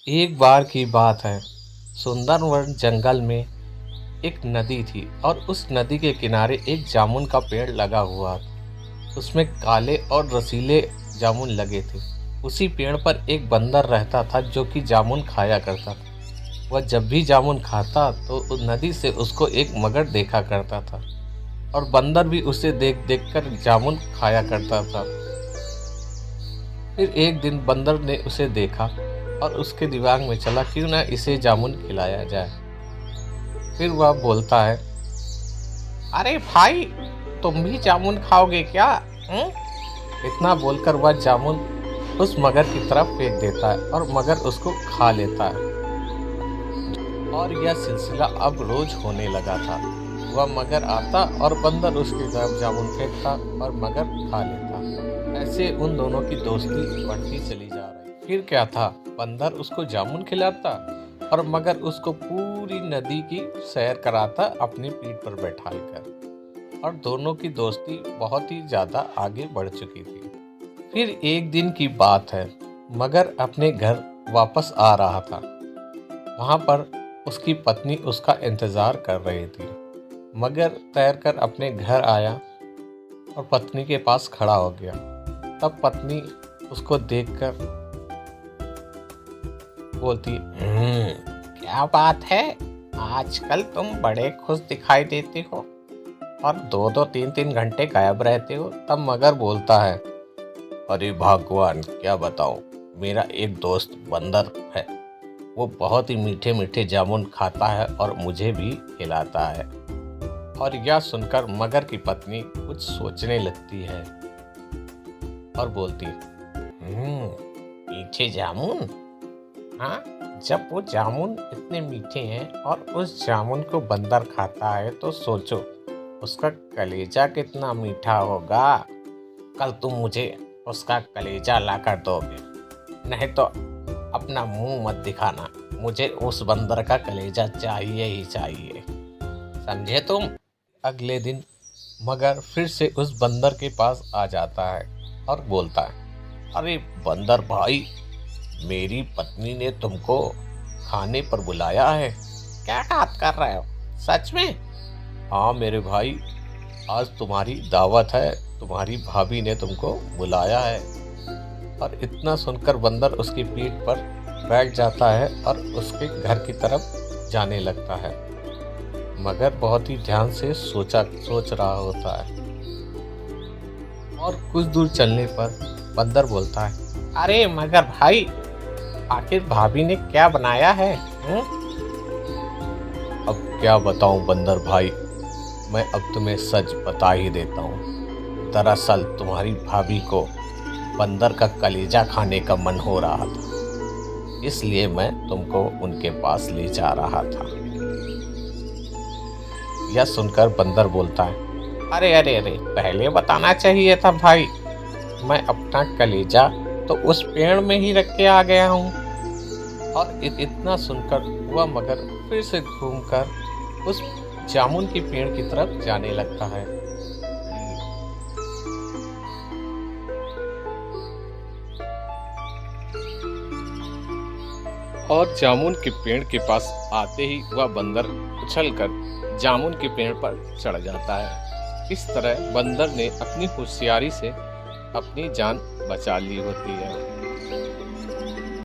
एक बार की बात है। सुंदरवन जंगल में एक नदी थी और उस नदी के किनारे एक जामुन का पेड़ लगा हुआ था। उसमें काले और रसीले जामुन लगे थे। उसी पेड़ पर एक बंदर रहता था जो कि जामुन खाया करता था। वह जब भी जामुन खाता तो उस नदी से उसको एक मगर देखा करता था और बंदर भी उसे देख देख कर जामुन खाया करता था। फिर एक दिन बंदर ने उसे देखा और उसके दिमाग में चला क्यों ना इसे जामुन खिलाया जाए। फिर वह बोलता है, अरे भाई, तुम भी जामुन खाओगे क्या? हुँ? इतना बोलकर वह जामुन उस मगर की तरफ फेंक देता है और मगर उसको खा लेता है। और यह सिलसिला अब रोज होने लगा था। वह मगर आता और बंदर उसकी तरफ जामुन फेंकता और मगर खा लेता। ऐसे उन दोनों की दोस्ती बढ़ती चली जा रही। फिर क्या था, बंदर उसको जामुन खिलाता और मगर उसको पूरी नदी की सैर कराता अपनी पीठ पर बैठाल कर। और दोनों की दोस्ती बहुत ही ज्यादा आगे बढ़ चुकी थी। फिर एक दिन की बात है, मगर अपने घर वापस आ रहा था। वहां पर उसकी पत्नी उसका इंतजार कर रही थी। मगर तैरकर अपने घर आया और पत्नी के पास खड़ा हो गया। तब पत्नी उसको देखकर बोलती, क्या बात है, आजकल तुम बड़े खुश दिखाई देते हो और दो दो तीन तीन घंटे गायब रहते हो। तब मगर बोलता है, अरे भगवान, क्या बताऊं, मेरा एक दोस्त बंदर है। वो बहुत ही मीठे मीठे जामुन खाता है और मुझे भी खिलाता है। और यह सुनकर मगर की पत्नी कुछ सोचने लगती है और बोलती, मीठे जामुन? हाँ, जब वो जामुन इतने मीठे हैं और उस जामुन को बंदर खाता है तो सोचो उसका कलेजा कितना मीठा होगा। कल तुम मुझे उसका कलेजा लाकर दोगे, नहीं तो अपना मुंह मत दिखाना। मुझे उस बंदर का कलेजा चाहिए ही चाहिए, समझे तुम? अगले दिन मगर फिर से उस बंदर के पास आ जाता है और बोलता है, अरे बंदर भाई, मेरी पत्नी ने तुमको खाने पर बुलाया है। क्या बात कर रहे हो, सच में? हाँ मेरे भाई, आज तुम्हारी दावत है, तुम्हारी भाभी ने तुमको बुलाया है। और इतना सुनकर बंदर उसकी पीठ पर बैठ जाता है और उसके घर की तरफ जाने लगता है। मगर बहुत ही ध्यान से सोच रहा होता है। और कुछ दूर चलने पर बंदर बोलता है, अरे मगर भाई, आखिर भाभी ने क्या बनाया है? अब क्या बताऊं बंदर भाई, मैं अब तुम्हें सच बता ही देता हूँ। दरअसल तुम्हारी भाभी को बंदर का कलेजा खाने का मन हो रहा था, इसलिए मैं तुमको उनके पास ले जा रहा था। यह सुनकर बंदर बोलता है, अरे अरे अरे, पहले बताना चाहिए था भाई। मैं अपना कलेजा तो उस पेड़ में ही रख के आ गया हूँ। और इतना सुनकर वह मगर फिर से घूमकर उस जामुन के पेड़ की तरफ जाने लगता है। और जामुन के पेड़ के पास आते ही वह बंदर उछलकर जामुन के पेड़ पर चढ़ जाता है। इस तरह बंदर ने अपनी होशियारी से अपनी जान बचा ली होती है।